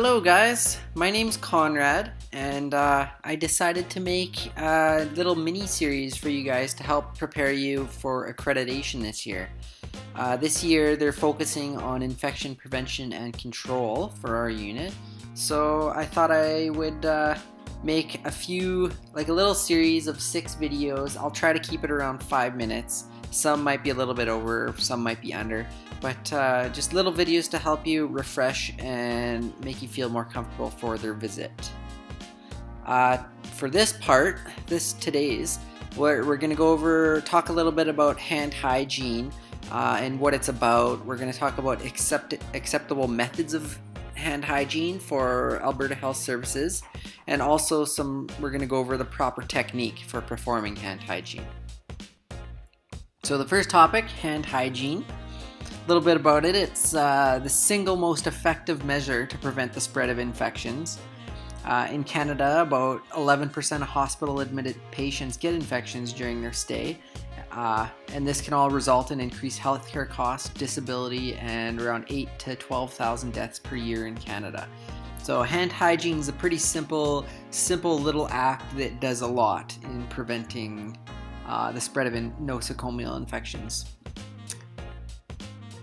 Hello guys, my name's Conrad and I decided to make a little mini series for you guys to help prepare you for accreditation this year. This year they're focusing on infection prevention and control for our unit, so I thought I would make a little series of 6 videos. I'll try to keep it around 5 minutes. Some might be a little bit over, some might be under, but just little videos to help you refresh and make you feel more comfortable for their visit. For this part, today's, we're going to talk a little bit about hand hygiene and what it's about. We're going to talk about acceptable methods of hand hygiene for Alberta Health Services, and also we're going to go over the proper technique for performing hand hygiene. So the first topic, hand hygiene. A little bit about it. It's the single most effective measure to prevent the spread of infections. In Canada, about 11% of hospital-admitted patients get infections during their stay, and this can all result in increased healthcare costs, disability, and around 8,000 to 12,000 deaths per year in Canada. So hand hygiene is a pretty simple little act that does a lot in preventing the spread of nosocomial infections.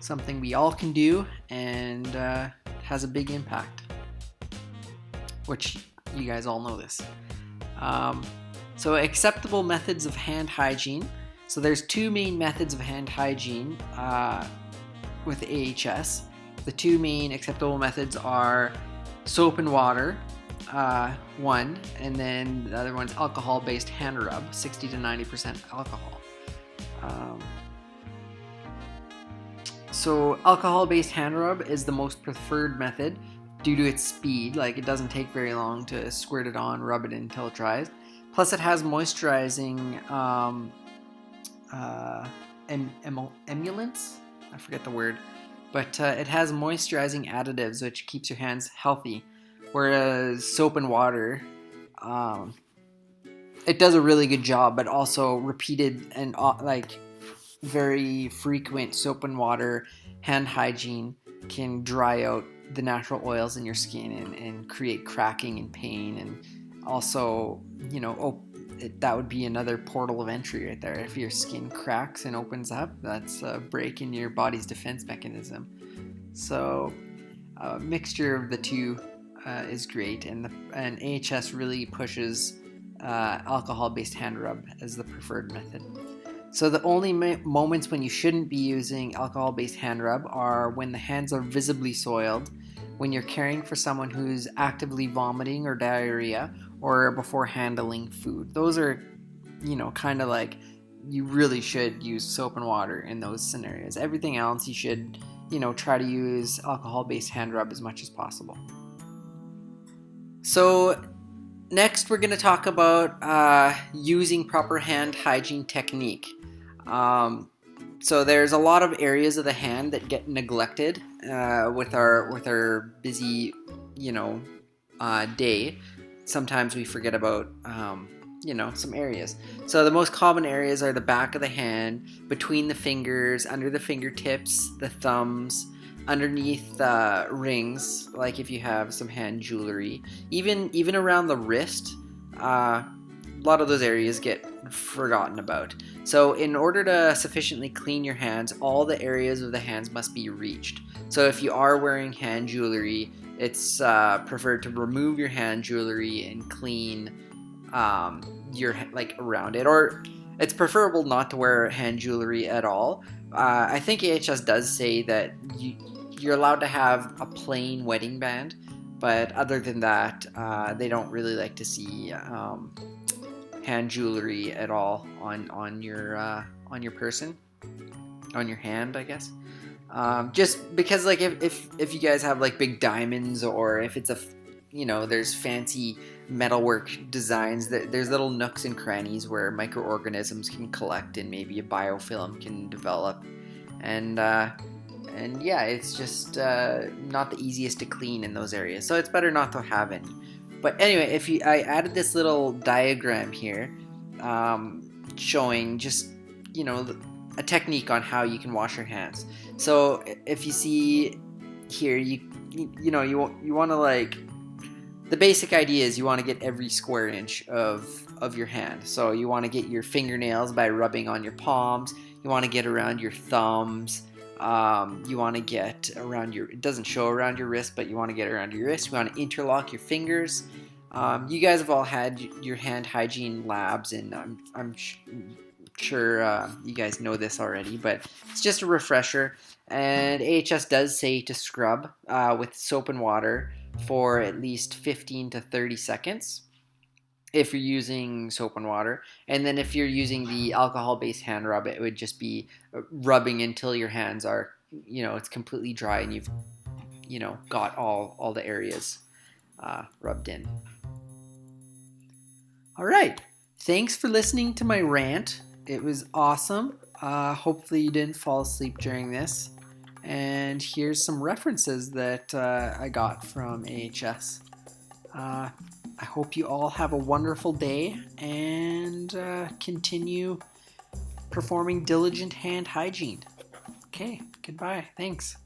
Something we all can do and has a big impact, which you guys all know this. So acceptable methods of hand hygiene. So there's 2 main methods of hand hygiene with AHS. The 2 main acceptable methods are soap and water, one, and then the other one's alcohol-based hand rub, 60 to 90% alcohol. So alcohol-based hand rub is the most preferred method due to its speed. Like, it doesn't take very long to squirt it on, rub it in until it dries. Plus it has moisturizing emollients, I forget the word, but it has moisturizing additives which keeps your hands healthy. Whereas soap and water, it does a really good job, but also repeated and very frequent soap and water hand hygiene can dry out the natural oils in your skin and create cracking and pain, and also, that would be another portal of entry right there. If your skin cracks and opens up, that's a break in your body's defense mechanism. So a mixture of the two is great, and AHS really pushes alcohol-based hand rub as the preferred method. So the only moments when you shouldn't be using alcohol-based hand rub are when the hands are visibly soiled, when you're caring for someone who's actively vomiting or diarrhea, or before handling food. Those are, kind of like, you really should use soap and water in those scenarios. Everything else you should, try to use alcohol-based hand rub as much as possible. So next we're going to talk about using proper hand hygiene technique. So there's a lot of areas of the hand that get neglected with our busy, day. Sometimes we forget about, some areas. So the most common areas are the back of the hand, between the fingers, under the fingertips, the thumbs, underneath rings, like if you have some hand jewelry, even around the wrist. A lot of those areas get forgotten about. So in order to sufficiently clean your hands, all the areas of the hands must be reached. So if you are wearing hand jewelry, it's preferred to remove your hand jewelry and clean your around it, or it's preferable not to wear hand jewelry at all. I think AHS does say that you're allowed to have a plain wedding band, but other than that, they don't really like to see hand jewelry at all on your person, on your hand, I guess. Just because, if you guys have big diamonds, or if it's there's fancy metalwork designs, there's little nooks and crannies where microorganisms can collect and maybe a biofilm can develop, and yeah, it's just not the easiest to clean in those areas, so it's better not to have any. But anyway, I added this little diagram here showing just a technique on how you can wash your hands. So if you see here, you want to like, the basic idea is you want to get every square inch of your hand. So you want to get your fingernails by rubbing on your palms. You want to get around your thumbs. You want to get around it doesn't show around your wrist, but you want to get around your wrist. You want to interlock your fingers. You guys have all had your hand hygiene labs, and I'm sure you guys know this already, but it's just a refresher. And AHS does say to scrub with soap and water for at least 15 to 30 seconds if you're using soap and water. And then if you're using the alcohol-based hand rub, it would just be rubbing until your hands are, it's completely dry and you've, got all the areas rubbed in. All right. Thanks for listening to my rant. It was awesome. Hopefully you didn't fall asleep during this. And here's some references that I got from AHS. I hope you all have a wonderful day and continue performing diligent hand hygiene. Okay, goodbye. Thanks.